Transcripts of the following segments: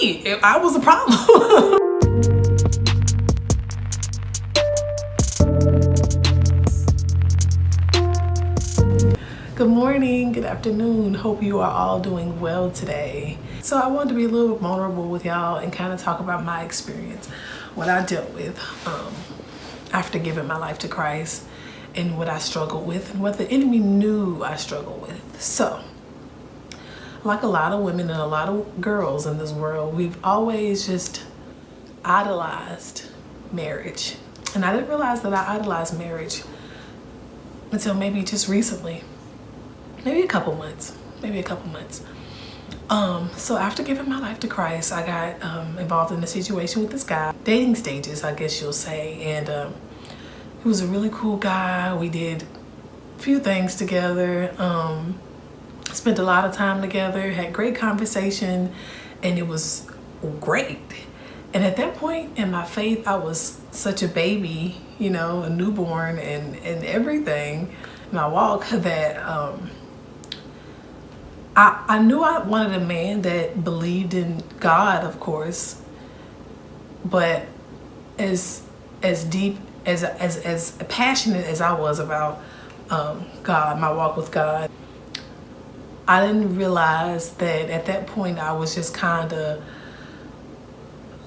me. I was a problem. Good morning, good afternoon. Hope you are all doing well today. So I wanted to be a little bit vulnerable with y'all and kind of talk about my experience, what I dealt with after giving my life to Christ, and what I struggled with and what the enemy knew I struggled with. So, like a lot of women and a lot of girls in this world, we've always just idolized marriage. And I didn't realize that I idolized marriage until maybe just recently. Maybe a couple months. So after giving my life to Christ, I got involved in a situation with this guy. Dating stages, I guess you'll say. And he was a really cool guy. We did a few things together. Spent a lot of time together, had great conversation, and it was great. And at that point in my faith, I was such a baby, you know, a newborn and everything, my walk, that I knew I wanted a man that believed in God, of course, but as deep, as passionate as I was about God, my walk with God, I didn't realize that at that point I was just kind of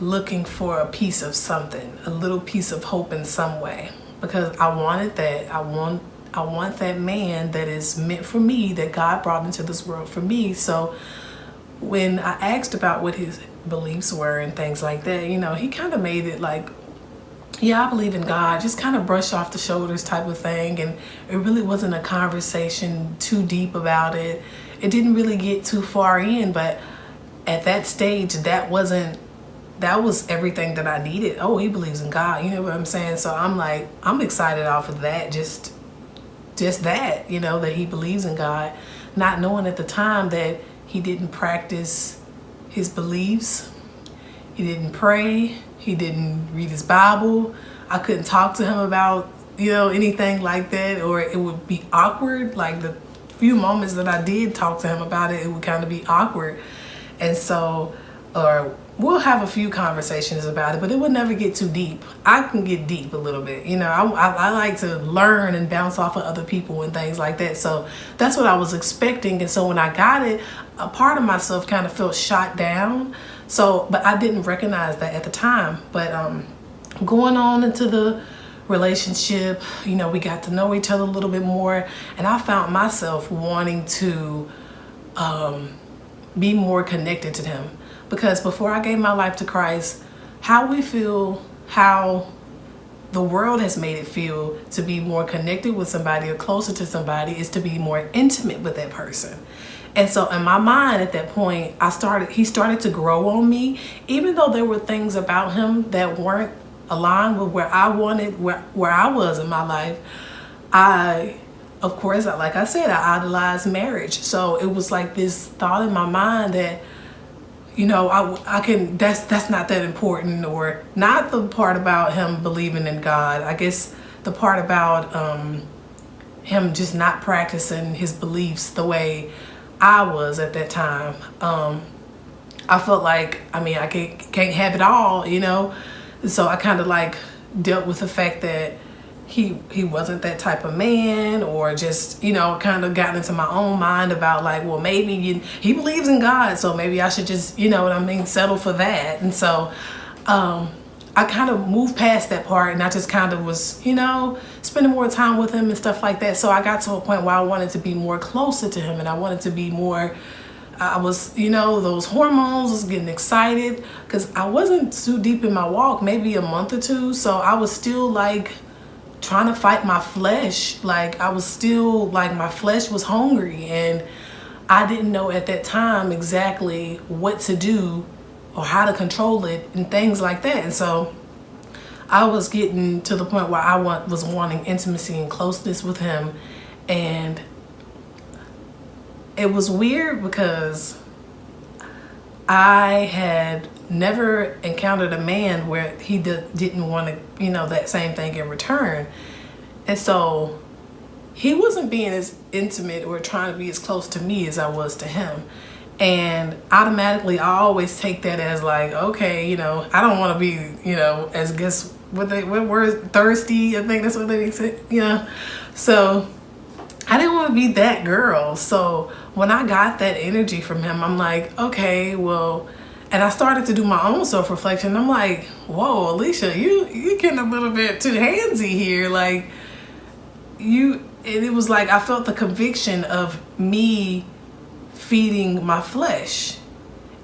looking for a piece of something, a little piece of hope in some way, because I wanted that. I want that man that is meant for me, that God brought into this world for me. So when I asked about what his beliefs were and things like that, you know, he kind of made it like, yeah, I believe in God, just kind of brush off the shoulders type of thing. And it really wasn't a conversation too deep about it. It didn't really get too far in, but at that stage, that was everything that I needed. Oh, he believes in God, you know what I'm saying? So I'm like, I'm excited off of that, just that, you know, that he believes in God, not knowing at the time that he didn't practice his beliefs. He didn't pray. He didn't read his Bible. I couldn't talk to him about, you know, anything like that, or it would be awkward. Like the few moments that I did talk to him about it, it would kind of be awkward. And so, or we'll have a few conversations about it, but it would never get too deep. I can get deep a little bit. You know, I like to learn and bounce off of other people and things like that. So that's what I was expecting. And so when I got it, a part of myself kind of felt shot down. So, but I didn't recognize that at the time. But going on into the relationship, you know, we got to know each other a little bit more. And I found myself wanting to be more connected to him. Because before I gave my life to Christ, how we feel, how the world has made it feel to be more connected with somebody or closer to somebody is to be more intimate with that person. And so in my mind at that point, he started to grow on me, even though there were things about him that weren't aligned with where I wanted, where I was in my life. Of course, like I said, I idolized marriage. So it was like this thought in my mind that, you know, that's not that important, or not the part about him believing in God. I guess the part about him just not practicing his beliefs the way I was at that time. I felt like, I mean, I can't have it all, you know? So I kind of like dealt with the fact that he wasn't that type of man, or just, you know, kind of got into my own mind about like, well, maybe he believes in God, so maybe I should just, you know what I mean, settle for that. And so I kind of moved past that part, and I just kind of was, you know, spending more time with him and stuff like that. So I got to a point where I wanted to be more closer to him, and I wanted to be more, I was, you know, those hormones was getting excited, because I wasn't too deep in my walk, maybe a month or two. So I was still like trying to fight my flesh. Like I was still like, my flesh was hungry, and I didn't know at that time exactly what to do or how to control it and things like that. And so I was getting to the point where I was wanting intimacy and closeness with him. And it was weird because I had never encountered a man where he didn't want to, you know, that same thing in return. And so he wasn't being as intimate or trying to be as close to me as I was to him. And automatically I always take that as like, okay, I don't want to be, as guess what word, thirsty, I think that's what they say, so I didn't want to be that girl. So when I got that energy from him, I'm like, okay, well, and I started to do my own self-reflection. I'm like, whoa, Alicia, you getting a little bit too handsy here. Like and it was like I felt the conviction of me feeding my flesh,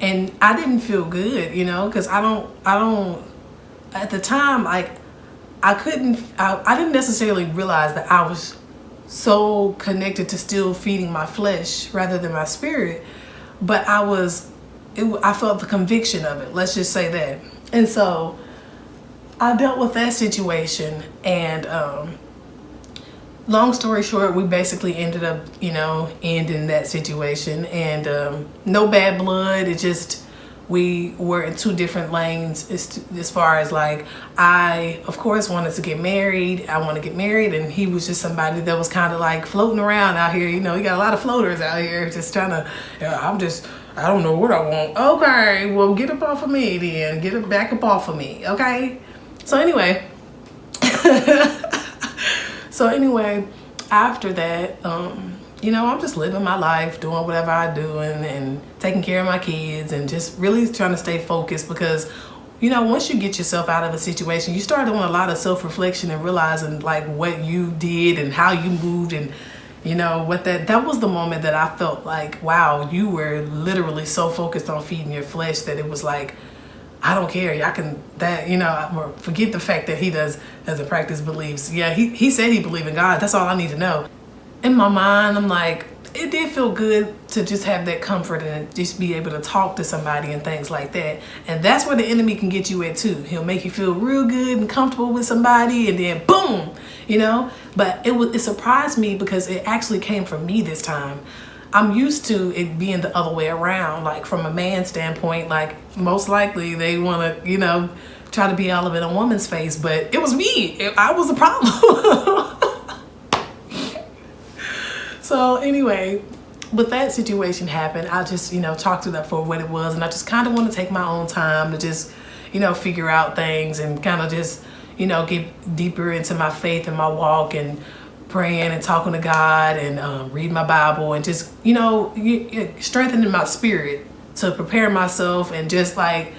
and I didn't feel good, because I don't at the time, like I didn't necessarily realize that I was so connected to still feeding my flesh rather than my spirit, but I felt the conviction of it, let's just say that. And so I dealt with that situation, and long story short, we basically ended up, ending that situation, and no bad blood. It just, we were in two different lanes as far as like, I, of course, wanted to get married. I want to get married, and he was just somebody that was kind of like floating around out here. You got a lot of floaters out here just trying to, I don't know what I want. Okay, well, get up off of me then. Get it back up off of me, okay? So anyway, after that, I'm just living my life, doing whatever I do, and taking care of my kids, and just really trying to stay focused, because, once you get yourself out of a situation, you start doing a lot of self-reflection and realizing like what you did and how you moved, and what that was the moment that I felt like, wow, you were literally so focused on feeding your flesh that it was like, I don't care. Y'all can forget the fact that he doesn't practice beliefs. Yeah, he said he believed in God. That's all I need to know. In my mind, I'm like, it did feel good to just have that comfort and just be able to talk to somebody and things like that. And that's where the enemy can get you at too. He'll make you feel real good and comfortable with somebody, and then boom, But it surprised me because it actually came from me this time. I'm used to it being the other way around. Like from a man's standpoint, like most likely they want to, try to be all of it in a woman's face, but it was me. I was the problem. So anyway, with that situation happened, I just, talked to that for what it was. And I just kind of want to take my own time to just, figure out things and kind of just, get deeper into my faith and my walk, and praying and talking to God, and read my Bible, and just, strengthening my spirit to prepare myself, and just like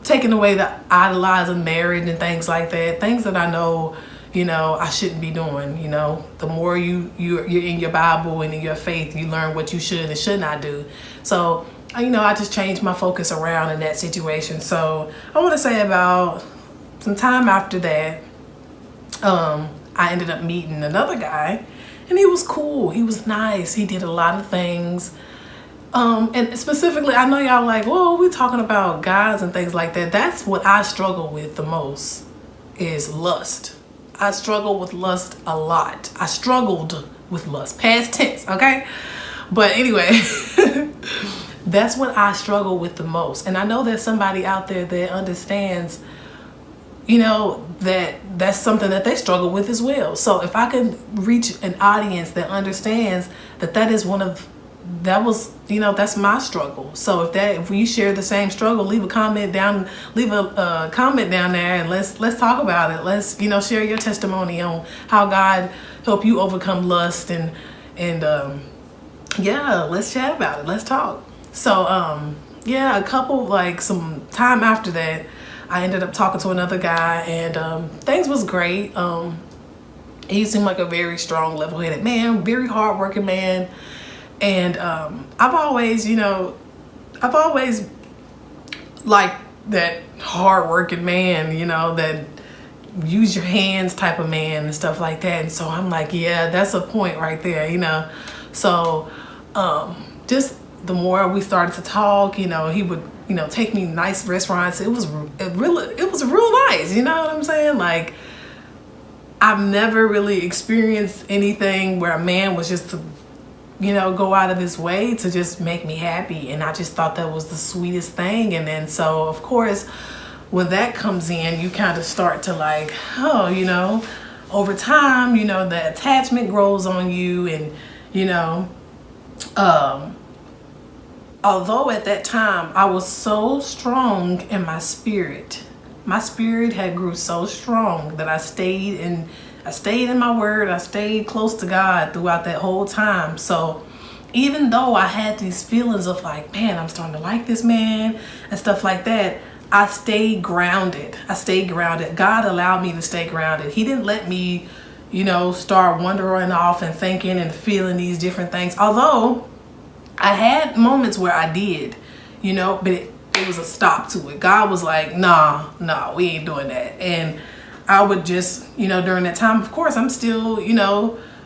taking away the idolizing marriage and things like that. Things that I know, I shouldn't be doing. The more you're in your Bible and in your faith, you learn what you should and should not do. So, I just changed my focus around in that situation. So I want to say about some time after that, I ended up meeting another guy, and he was cool. He was nice. He did a lot of things. And specifically, I know y'all like, whoa, we're talking about guys and things like that. That's what I struggle with the most, is lust. I struggle with lust a lot. I struggled with lust, past tense, okay? But anyway, that's what I struggle with the most. And I know there's somebody out there that understands, that's something that they struggle with as well. So if I can reach an audience that understands that's my struggle. So if we share the same struggle, leave a comment down there, and let's talk about it. Let's, share your testimony on how God helped you overcome lust, and let's chat about it. Let's talk. So some time after that, I ended up talking to another guy, and things was great. He seemed like a very strong, level-headed man, very hardworking man. And I've always liked that hardworking man, that use your hands type of man and stuff like that. And so I'm like, yeah, that's a point right there, So just the more we started to talk, he would, take me nice restaurants. It was real nice, you know what I'm saying? Like, I've never really experienced anything where a man was just to, go out of his way to just make me happy. And I just thought that was the sweetest thing. And then so, of course, when that comes in, you kind of start to like, over time, the attachment grows on you, and, although at that time I was so strong in my spirit had grew so strong that I stayed in my word. I stayed close to God throughout that whole time. So even though I had these feelings of like, man, I'm starting to like this man and stuff like that, I stayed grounded. God allowed me to stay grounded. He didn't let me, start wandering off and thinking and feeling these different things. Although I had moments where I did, but it was a stop to it. God was like, nah, we ain't doing that. And I would just, during that time, of course, I'm still,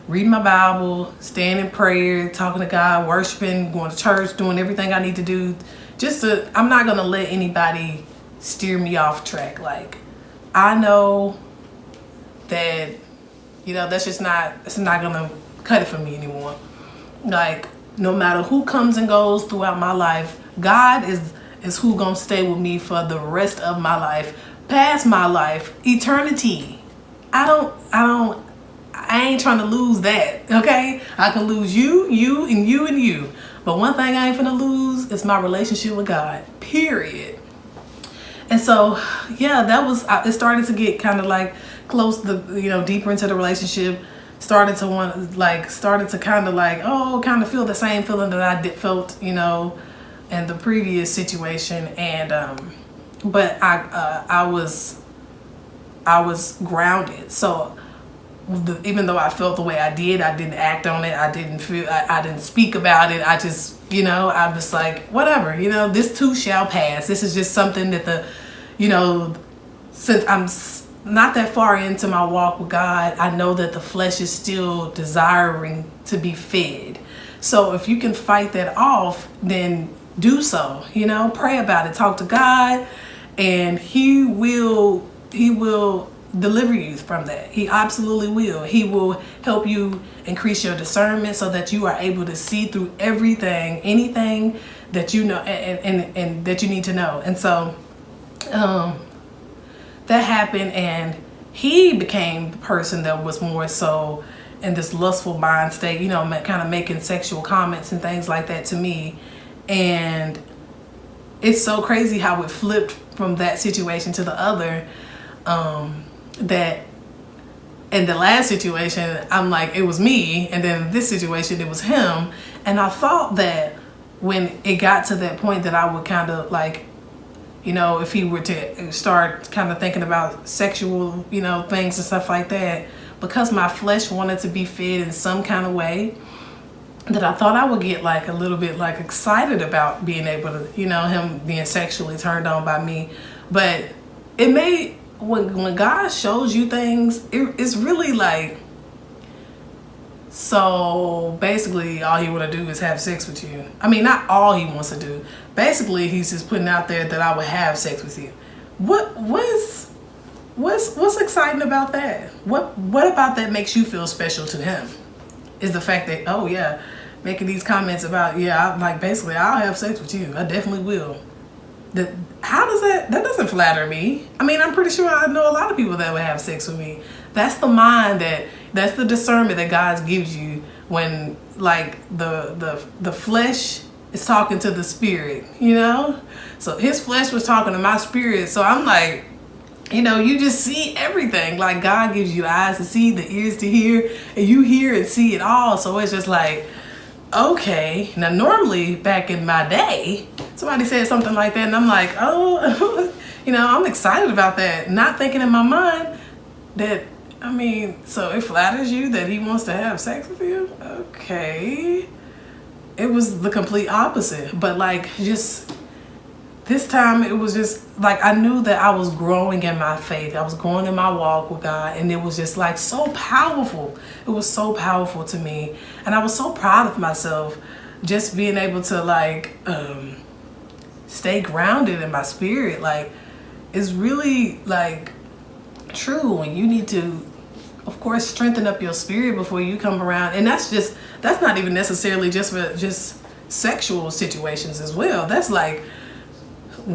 reading my Bible, staying in prayer, talking to God, worshiping, going to church, doing everything I need to do. I'm not going to let anybody steer me off track. Like, I know that, that's just it's not going to cut it for me anymore. Like, no matter who comes and goes throughout my life, God is who going to stay with me for the rest of my life, past my life, eternity. I ain't trying to lose that, okay? I can lose you, and you. But one thing I ain't finna lose is my relationship with God, period. And so, yeah, it started to get kind of like close to, deeper into the relationship. Started to kind of feel the same feeling that I felt, in the previous situation. And, but I was grounded. So even though I felt the way I did, I didn't act on it. I didn't speak about it. I just, I'm just like, whatever, this too shall pass. This is just something that since I'm not that far into my walk with God, I know that the flesh is still desiring to be fed. So if you can fight that off, then do so, pray about it, talk to God, and he will deliver you from that. He absolutely will. He will help you increase your discernment so that you are able to see through anything that you know and that you need to know. And so that happened, and he became the person that was more so in this lustful mind state, kind of making sexual comments and things like that to me. And it's so crazy how it flipped from that situation to the other. That in the last situation, I'm like, it was me, and then this situation, it was him. And I thought that when it got to that point that I would kind of like, if he were to start kind of thinking about sexual, things and stuff like that, because my flesh wanted to be fed in some kind of way, that I thought I would get like a little bit like excited about being able to, him being sexually turned on by me. But it made, when God shows you things, it's really like, so basically all he want to do is have sex with you. I mean, not all he wants to do. Basically, he's just putting out there that I would have sex with you. What's exciting about that? What about that makes you feel special to him? Is the fact that, oh yeah, making these comments about, basically I'll have sex with you. I definitely will. That doesn't flatter me. I mean, I'm pretty sure I know a lot of people that would have sex with me. That's the mind that's the discernment that God gives you when like the flesh is talking to the spirit, So his flesh was talking to my spirit. So I'm like, you just see everything. Like God gives you the eyes to see, the ears to hear, and you hear and see it all. So it's just like, okay. Now normally back in my day, somebody said something like that and I'm like, oh, I'm excited about that. Not thinking in my mind that, so it flatters you that he wants to have sex with you? Okay. It was the complete opposite. But like, just this time it was just like, I knew that I was growing in my faith. I was growing in my walk with God, and it was just like so powerful. It was so powerful to me. And I was so proud of myself just being able to like stay grounded in my spirit. Like, it's really like true, and you need to, of course, strengthen up your spirit before you come around. And that's not even necessarily just for just sexual situations as well. That's like,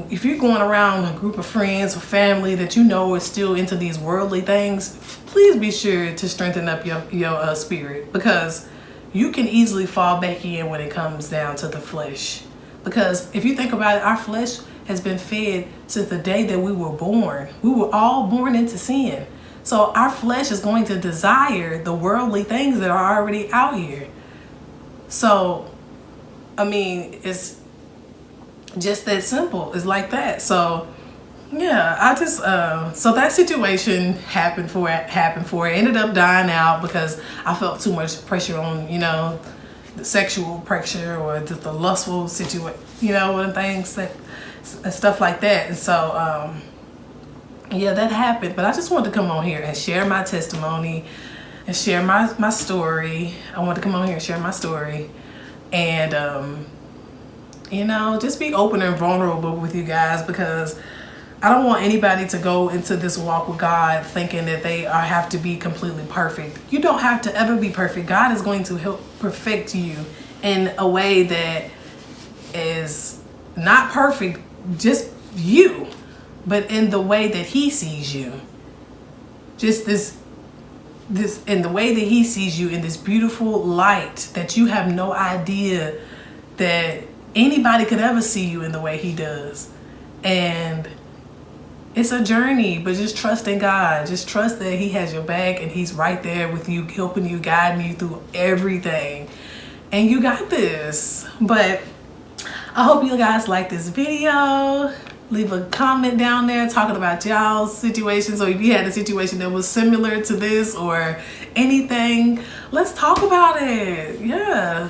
if you're going around a group of friends or family that is still into these worldly things, please be sure to strengthen up your spirit, because you can easily fall back in when it comes down to the flesh. Because if you think about it, our flesh has been fed since the day that we were born. We were all born into sin. So our flesh is going to desire the worldly things that are already out here. So, I mean, it's just that simple. It's like that. So, yeah, I just so that situation happened for it. Ended up dying out because I felt too much pressure on, the sexual pressure or the lustful situation, and things and stuff like that. And so yeah, that happened. But I just wanted to come on here and share my testimony and share my story. I wanted to come on here and share my story and just be open and vulnerable with you guys, because I don't want anybody to go into this walk with God thinking that they have to be completely perfect. You don't have to ever be perfect. God is going to help perfect you in a way that is not perfect, just you, but in the way that He sees you. Just this in the way that He sees you, in this beautiful light that you have no idea that anybody could ever see you in the way He does. And it's a journey, but just trust in God. Just trust that He has your back and He's right there with you, helping you, guiding you through everything. And you got this. But I hope you guys like this video. Leave a comment down there talking about y'all's situation. So if you had a situation that was similar to this or anything, let's talk about it. Yeah.